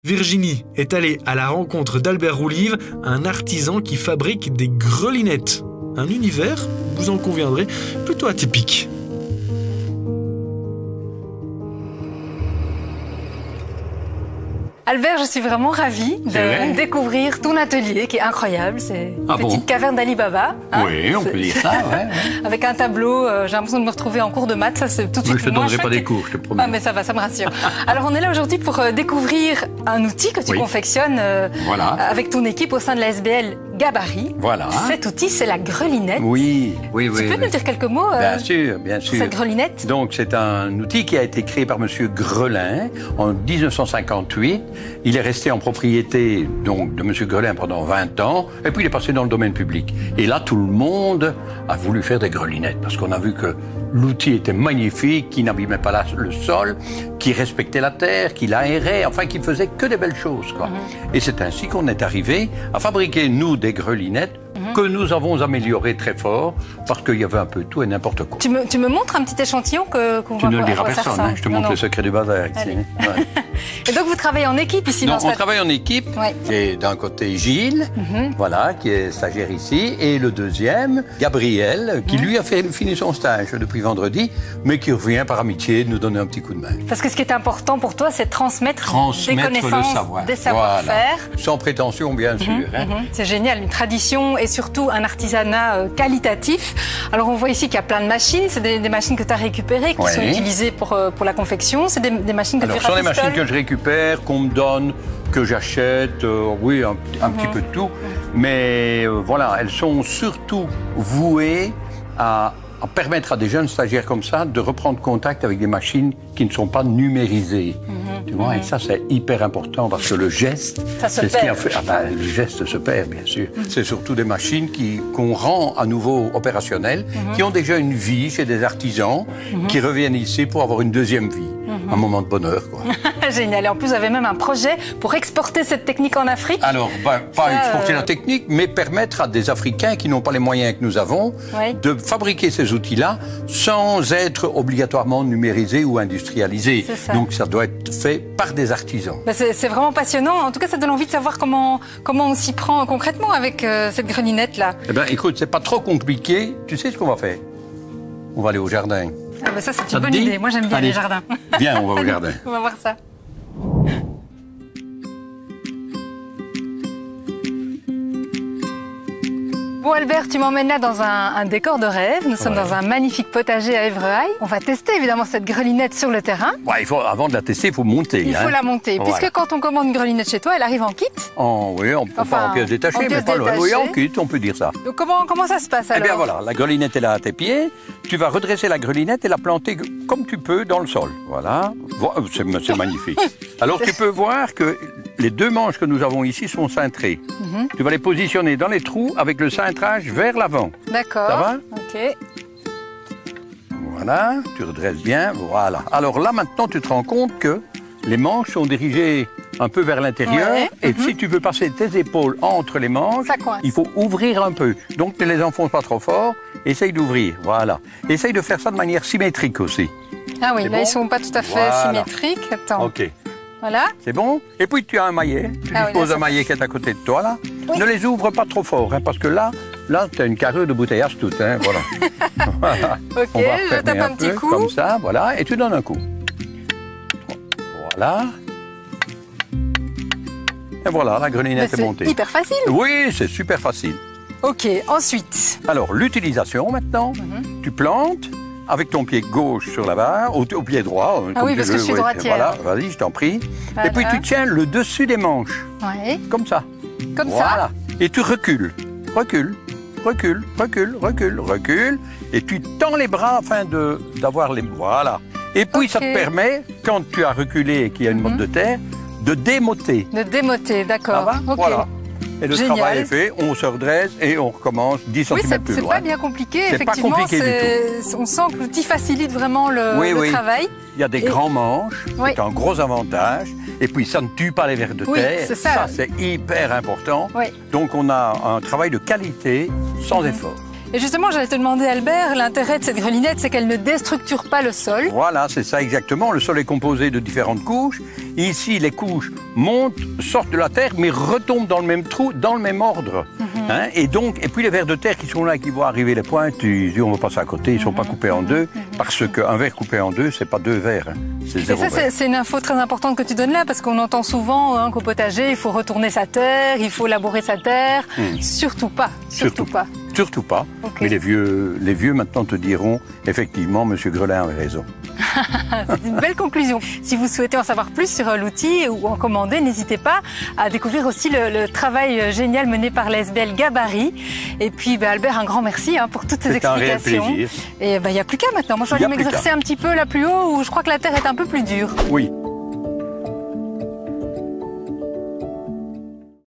Virginie est allée à la rencontre d'Albert Roulive, un artisan qui fabrique des grelinettes. Un univers, vous en conviendrez, plutôt atypique. Albert, je suis vraiment ravie de découvrir ton atelier qui est incroyable. C'est une petite caverne d'Ali Baba. Hein, oui, on peut dire ça, ouais. Avec un tableau, j'ai l'impression de me retrouver en cours de maths. Ça, c'est tout de suite. Je ne te donnerai pas des cours, je te promets. Ah, mais ça va, ça me rassure. Alors, on est là aujourd'hui pour découvrir un outil que tu confectionnes avec ton équipe au sein de la SBL Gabarit. Voilà. Cet outil, c'est la grelinette. Oui. Tu peux nous dire quelques mots bien sûr, bien sûr. Sur cette grelinette? Donc, c'est un outil qui a été créé par Monsieur Grelin en 1958. Il est resté en propriété donc, de Monsieur Grelin pendant 20 ans, et puis il est passé dans le domaine public. Et là, tout le monde a voulu faire des grelinettes, parce qu'on a vu que l'outil était magnifique, qui n'abîmait pas le sol, qui respectait la terre, qui l'aérait, enfin, qui faisait que des belles choses, quoi. Et c'est ainsi qu'on est arrivé à fabriquer, nous, des grelinettes que nous avons améliorées très fort, parce qu'il y avait un peu tout et n'importe quoi. Tu me montres un petit échantillon qu'on va voir. Tu ne le diras à personne, hein, je te montre le secret du bazar ici. Ouais. Et donc vous travaillez en équipe ici? Donc on travaille en équipe. J'ai d'un côté Gilles, voilà, qui est stagiaire ici, et le deuxième, Gabriel, qui lui a fini son stage depuis vendredi, mais qui revient par amitié nous donner un petit coup de main. Parce que ce qui est important pour toi, c'est transmettre des connaissances, des savoir-faire. Voilà. Sans prétention, bien sûr. C'est génial, une tradition et surtout un artisanat qualitatif. Alors on voit ici qu'il y a plein de machines, c'est des machines que tu as récupérées, qui sont utilisées pour la confection, c'est des machines que tu rafistoles. Ce sont des machines que je récupère, qu'on me donne, que j'achète, oui, un petit peu de tout. Mais voilà, elles sont surtout vouées à permettre à des jeunes stagiaires comme ça de reprendre contact avec des machines qui ne sont pas numérisées. Tu vois, et ça, c'est hyper important parce que le geste, c'est ce qui a fait. Ah ben, le geste se perd, bien sûr. C'est surtout des machines qu'on rend à nouveau opérationnelles, qui ont déjà une vie chez des artisans, qui reviennent ici pour avoir une deuxième vie. Un moment de bonheur, quoi. Génial. Et en plus, vous avez même un projet pour exporter cette technique en Afrique. Alors, pas exporter la technique, mais permettre à des Africains qui n'ont pas les moyens que nous avons de fabriquer ces outils-là sans être obligatoirement numérisés ou industrialisés. Donc, ça doit être fait par des artisans. C'est vraiment passionnant. En tout cas, ça donne envie de savoir comment on s'y prend concrètement avec cette grelinette-là. Eh bien, écoute, c'est pas trop compliqué. Tu sais ce qu'on va faire? On va aller au jardin. Ah ben ça, c'est une bonne idée. Moi, j'aime bien les jardins. Viens, on va au jardin. On va voir ça. Bon Albert, tu m'emmènes là dans un décor de rêve. Nous sommes dans un magnifique potager à Évrehaille. On va tester évidemment cette grelinette sur le terrain. Avant de la tester, il faut monter. Il faut la monter. Puisque quand on commande une grelinette chez toi, elle arrive en kit. Oui, pas en pièces détachées, mais pas loin. Oui, en kit, on peut dire ça. Donc comment ça se passe alors? Eh bien voilà, la grelinette est là à tes pieds. Tu vas redresser la grelinette et la planter comme tu peux dans le sol. Voilà, c'est magnifique. Alors tu peux voir que les deux manches que nous avons ici sont cintrées. Tu vas les positionner dans les trous avec le cintrage vers l'avant. D'accord. Ça va? Ok. Voilà, tu redresses bien, voilà. Alors là, maintenant, tu te rends compte que les manches sont dirigées un peu vers l'intérieur. Et si tu veux passer tes épaules entre les manches, il faut ouvrir un peu. Donc, ne les enfonce pas trop fort. Essaye d'ouvrir, voilà. Essaye de faire ça de manière symétrique aussi. Ah oui, là, ils ne sont pas tout à fait symétriques. Attends. Ok. Voilà. C'est bon? Et puis, tu as un maillet. Tu disposes d'un maillet qui est à côté de toi, là. Ne les ouvre pas trop fort, hein, parce que là, tu as une carrure de bouteillage toute, hein, voilà. Voilà. Ok, je tape un petit coup. Comme ça, voilà, et tu donnes un coup. Voilà. Et voilà, la grelinette est montée. C'est hyper facile. Oui, c'est super facile. Ok, ensuite. Alors, l'utilisation maintenant. Tu plantes avec ton pied gauche sur la barre, au pied droit. Ah oui, parce que je suis droitière. Voilà, vas-y, je t'en prie. Voilà. Et puis tu tiens le dessus des manches. Comme ça. Comme ça. Et tu recules. Recule, recule, recule, recule, recule. Et tu tends les bras afin d'avoir les... Voilà. Et puis ça te permet, quand tu as reculé et qu'il y a une motte de terre, de démoter. De démoter, d'accord. Ça va? Voilà. Et le travail est fait, on se redresse et on recommence 10 cm plus loin. C'est pas bien compliqué, effectivement. C'est pas compliqué du tout. On sent que l'outil facilite vraiment le travail. Il y a des grands manches, c'est un gros avantage. Et puis ça ne tue pas les vers de terre. Ça, c'est hyper important. Donc on a un travail de qualité sans effort. Et justement, j'allais te demander, Albert, l'intérêt de cette grelinette, c'est qu'elle ne déstructure pas le sol. Voilà, c'est ça exactement. Le sol est composé de différentes couches. Ici, les couches montent, sortent de la terre, mais retombent dans le même trou, dans le même ordre. Hein, et puis les vers de terre qui sont là, qui vont arriver les pointes, ils disent on va passer à côté, ils ne sont pas coupés en deux, parce qu'un ver coupé en deux, c'est pas deux vers, hein, c'est zéro ver. C'est une info très importante que tu donnes là, parce qu'on entend souvent qu'au potager, il faut retourner sa terre, il faut labourer sa terre. Surtout pas, surtout pas. Surtout pas, Okay. mais les vieux maintenant te diront, effectivement, Monsieur Grelin avait raison. C'est une belle conclusion. Si vous souhaitez en savoir plus sur l'outil ou en commander, n'hésitez pas à découvrir aussi le travail génial mené par la SBL Gabarit. Et puis Albert, un grand merci pour toutes ces explications. C'est un réel plaisir. Et il n'y a plus qu'à maintenant. Moi je vais aller m'exercer un petit peu là plus haut où je crois que la terre est un peu plus dure. Oui,